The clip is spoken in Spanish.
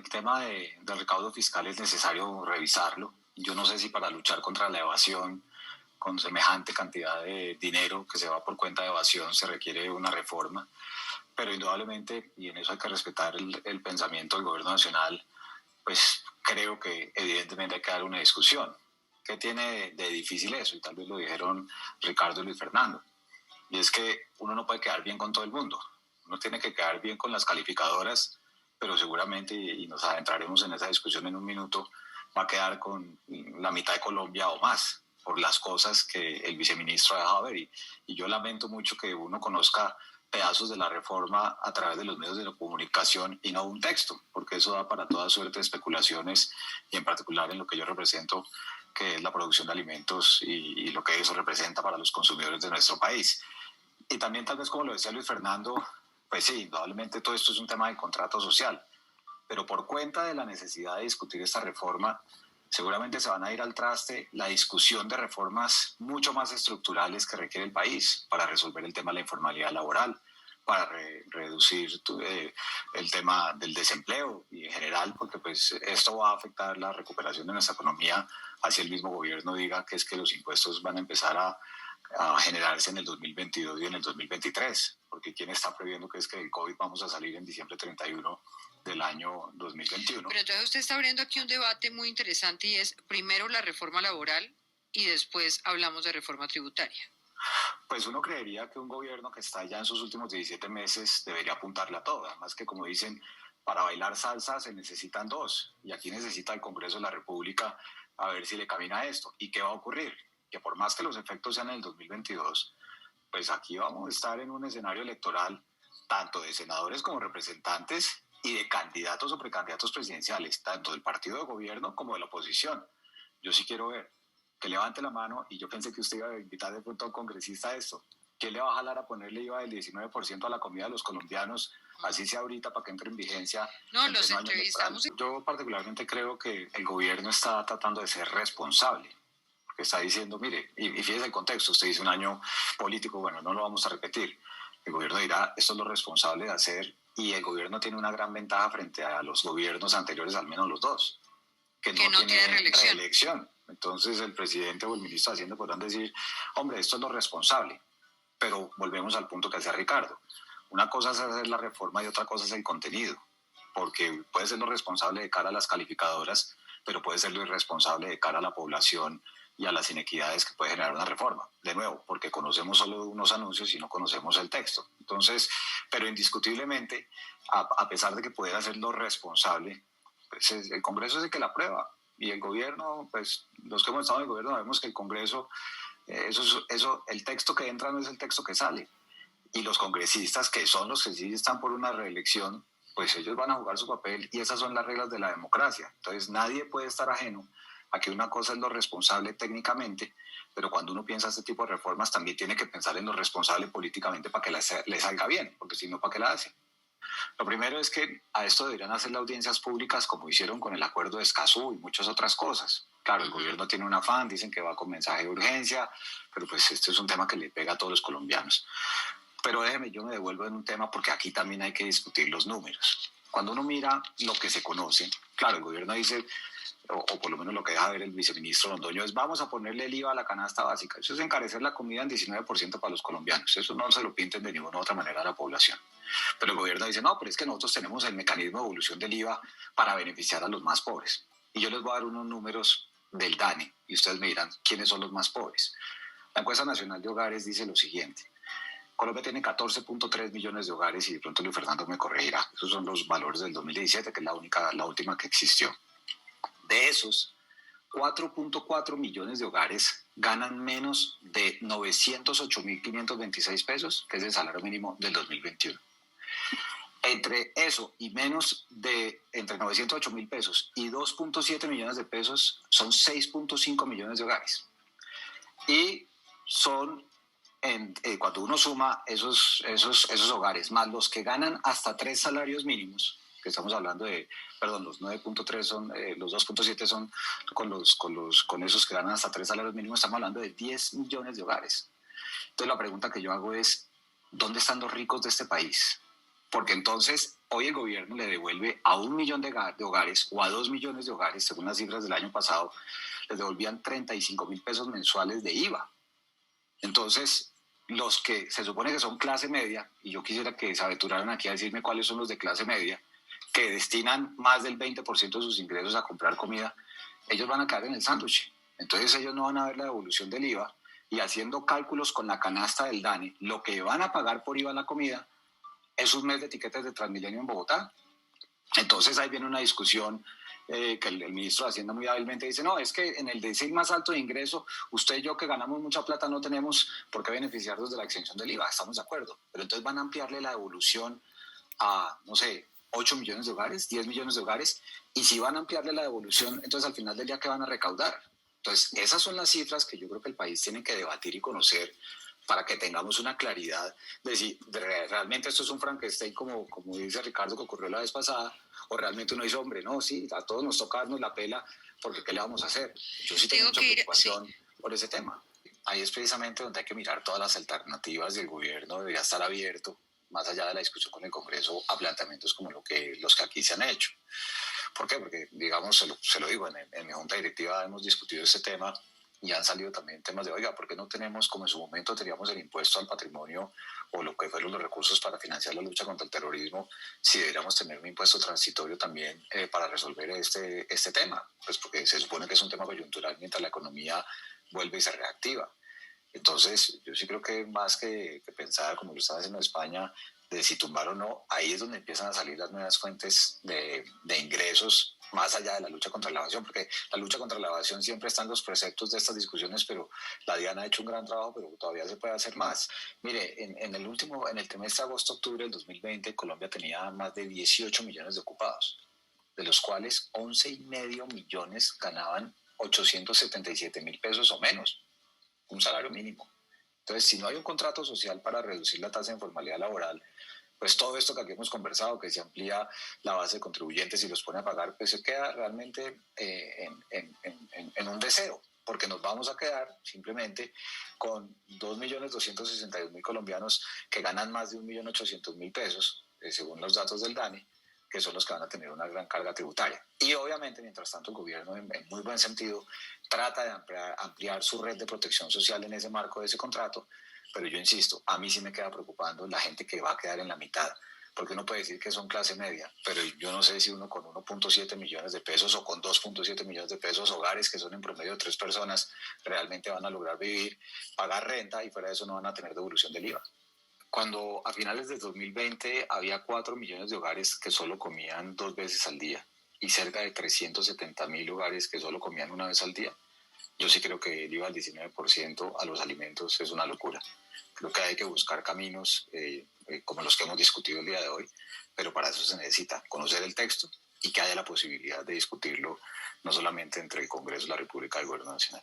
el tema del recaudo fiscal es necesario revisarlo. Yo no sé si para luchar contra la evasión, con semejante cantidad de dinero que se va por cuenta de evasión, se requiere una reforma, pero indudablemente, y en eso hay que respetar el pensamiento del gobierno nacional, pues creo que evidentemente hay que dar una discusión. ¿Qué tiene de difícil eso? Y tal vez lo dijeron Ricardo y Luis Fernando. Y es que uno no puede quedar bien con todo el mundo. Uno tiene que quedar bien con las calificadoras, pero seguramente, y nos adentraremos en esa discusión en un minuto, va a quedar con la mitad de Colombia o más por las cosas que el viceministro ha dejado ver. Y yo lamento mucho que uno conozca pedazos de la reforma a través de los medios de la comunicación y no un texto, porque eso da para toda suerte de especulaciones, y en particular en lo que yo represento, que es la producción de alimentos y lo que eso representa para los consumidores de nuestro país. Y también, tal vez como lo decía Luis Fernando, pues sí, indudablemente todo esto es un tema de contrato social, pero por cuenta de la necesidad de discutir esta reforma, seguramente se van a ir al traste la discusión de reformas mucho más estructurales que requiere el país para resolver el tema de la informalidad laboral, para reducir el tema del desempleo y en general, porque pues esto va a afectar la recuperación de nuestra economía, así el mismo gobierno diga que es que los impuestos van a empezar a generarse en el 2022 y en el 2023, porque ¿quién está previendo que es que el COVID vamos a salir en diciembre 31 del año 2021? Pero entonces usted está abriendo aquí un debate muy interesante, y es primero la reforma laboral y después hablamos de reforma tributaria. Pues uno creería que un gobierno que está ya en sus últimos 17 meses debería apuntarle a todo, además que, como dicen, para bailar salsa se necesitan dos, y aquí necesita el Congreso de la República a ver si le camina esto. ¿Y qué va a ocurrir? Que por más que los efectos sean en el 2022, pues aquí vamos a estar en un escenario electoral tanto de senadores como representantes y de candidatos o precandidatos presidenciales, tanto del partido de gobierno como de la oposición. Yo sí quiero ver que levante la mano, y yo pensé que usted iba a invitar de pronto a un congresista a esto. ¿Quién le va a jalar a ponerle IVA del 19% a la comida de los colombianos, así sea ahorita, para que entre en vigencia? No, los entrevistamos. Yo particularmente creo que el gobierno está tratando de ser responsable, porque está diciendo, mire, y fíjese el contexto, usted dice un año político, bueno, no lo vamos a repetir. El gobierno dirá, esto es lo responsable de hacer, y el gobierno tiene una gran ventaja frente a los gobiernos anteriores, al menos los dos, que no tiene reelección. Entonces el presidente o el ministro de Hacienda podrán decir, hombre, esto es lo responsable, pero volvemos al punto que hacía Ricardo. Una cosa es hacer la reforma y otra cosa es el contenido, porque puede ser lo responsable de cara a las calificadoras, pero puede ser lo irresponsable de cara a la población y a las inequidades que puede generar una reforma. De nuevo, porque conocemos solo unos anuncios y no conocemos el texto. Entonces, pero indiscutiblemente, a pesar de que pudiera ser lo responsable, pues el Congreso es el que la aprueba. Y el gobierno, pues los que hemos estado en el gobierno sabemos que el Congreso, el texto que entra no es el texto que sale. Y los congresistas, que son los que sí están por una reelección, pues ellos van a jugar su papel, y esas son las reglas de la democracia. Entonces nadie puede estar ajeno a que una cosa es lo responsable técnicamente, pero cuando uno piensa este tipo de reformas también tiene que pensar en lo responsable políticamente para que le salga bien, porque si no, ¿para qué la hace? Lo primero es que a esto deberían hacer las audiencias públicas como hicieron con el acuerdo de Escazú y muchas otras cosas. Claro, el gobierno tiene un afán, dicen que va con mensaje de urgencia, pero pues este es un tema que le pega a todos los colombianos. Pero déjeme, yo me devuelvo en un tema, porque aquí también hay que discutir los números. Cuando uno mira lo que se conoce, claro, el gobierno dice, o por lo menos lo que deja ver el viceministro Londoño, es vamos a ponerle el IVA a la canasta básica. Eso es encarecer la comida en 19% para los colombianos. Eso no se lo pinten de ninguna otra manera a la población. Pero el gobierno dice, no, pero es que nosotros tenemos el mecanismo de evolución del IVA para beneficiar a los más pobres. Y yo les voy a dar unos números del DANE y ustedes me dirán quiénes son los más pobres. La encuesta nacional de hogares dice lo siguiente: Colombia tiene 14.3 millones de hogares, y de pronto Luis Fernando me corregirá. Esos son los valores del 2017, que es la última que existió. De esos, 4.4 millones de hogares ganan menos de 908.526 pesos, que es el salario mínimo del 2021. Entre eso y menos de entre 908.000 pesos y 2.7 millones de pesos son 6.5 millones de hogares. Y son, cuando uno suma esos hogares, más los que ganan hasta 3 salarios mínimos, que estamos hablando de, perdón, los 9.3 son, los 2.7 son con esos que ganan hasta 3 salarios mínimos, estamos hablando de 10 millones de hogares. Entonces la pregunta que yo hago es, ¿dónde están los ricos de este país? Porque entonces hoy el gobierno le devuelve a 1 millón de hogares o a 2 millones de hogares, según las cifras del año pasado, les devolvían 35.000 pesos mensuales de IVA. Entonces, los que se supone que son clase media, y yo quisiera que se aventuraran aquí a decirme cuáles son los de clase media, que destinan más del 20% de sus ingresos a comprar comida, ellos van a caer en el sándwich. Entonces ellos no van a ver la devolución del IVA, y haciendo cálculos con la canasta del DANE, lo que van a pagar por IVA en la comida es un mes de etiquetas de Transmilenio en Bogotá. Entonces ahí viene una discusión que el ministro de Hacienda muy hábilmente dice, no, es que en el decil más alto de ingreso, usted y yo que ganamos mucha plata no tenemos por qué beneficiarnos de la exención del IVA, estamos de acuerdo, pero entonces van a ampliarle la devolución a, no sé, 8 millones de hogares, 10 millones de hogares, y si van a ampliarle la devolución, entonces al final del día, ¿qué van a recaudar? Entonces, esas son las cifras que yo creo que el país tiene que debatir y conocer para que tengamos una claridad de si realmente esto es un Frankenstein, como dice Ricardo, que ocurrió la vez pasada, o realmente uno dice, hombre, no, sí, a todos nos toca darnos la pela, porque ¿qué le vamos a hacer? Yo sí tengo mucha preocupación por ese tema. Ahí es precisamente donde hay que mirar todas las alternativas y el gobierno debería estar abierto, más allá de la discusión con el Congreso, a planteamientos como los que aquí se han hecho. ¿Por qué? Porque, digamos, se lo digo, en mi junta directiva hemos discutido este tema y han salido también temas de, oiga, ¿por qué no tenemos, como en su momento teníamos el impuesto al patrimonio o lo que fueron los recursos para financiar la lucha contra el terrorismo, si deberíamos tener un impuesto transitorio también para resolver este tema? Pues porque se supone que es un tema coyuntural mientras la economía vuelve y se reactiva. Entonces, yo sí creo que más que pensar, como lo están haciendo en España, de si tumbar o no, ahí es donde empiezan a salir las nuevas fuentes de ingresos, más allá de la lucha contra la evasión, porque la lucha contra la evasión siempre está en los preceptos de estas discusiones, pero la DIAN ha hecho un gran trabajo, pero todavía se puede hacer más. Mire, en el trimestre agosto-octubre del 2020, Colombia tenía más de 18 millones de ocupados, de los cuales 11,5 millones ganaban 877.000 pesos o menos, un salario mínimo. Entonces, si no hay un contrato social para reducir la tasa de informalidad laboral, pues todo esto que aquí hemos conversado, que se amplía la base de contribuyentes y los pone a pagar, pues se queda realmente en un deseo, porque nos vamos a quedar simplemente con 2.262.000 colombianos que ganan más de 1.800.000 pesos, según los datos del DANE, que son los que van a tener una gran carga tributaria. Y obviamente, mientras tanto, el gobierno, en muy buen sentido, trata de ampliar su red de protección social en ese marco de ese contrato, pero yo insisto, a mí sí me queda preocupando la gente que va a quedar en la mitad, porque uno puede decir que son clase media, pero yo no sé si uno con 1.7 millones de pesos o con 2.7 millones de pesos, hogares que son en promedio de 3 personas, realmente van a lograr vivir, pagar renta y fuera de eso no van a tener devolución del IVA. Cuando a finales de 2020 había 4 millones de hogares que solo comían 2 veces al día y cerca de 370.000 hogares que solo comían una vez al día, yo sí creo que el IVA al 19% a los alimentos es una locura. Creo que hay que buscar caminos como los que hemos discutido el día de hoy, pero para eso se necesita conocer el texto y que haya la posibilidad de discutirlo no solamente entre el Congreso de la República y el Gobierno Nacional.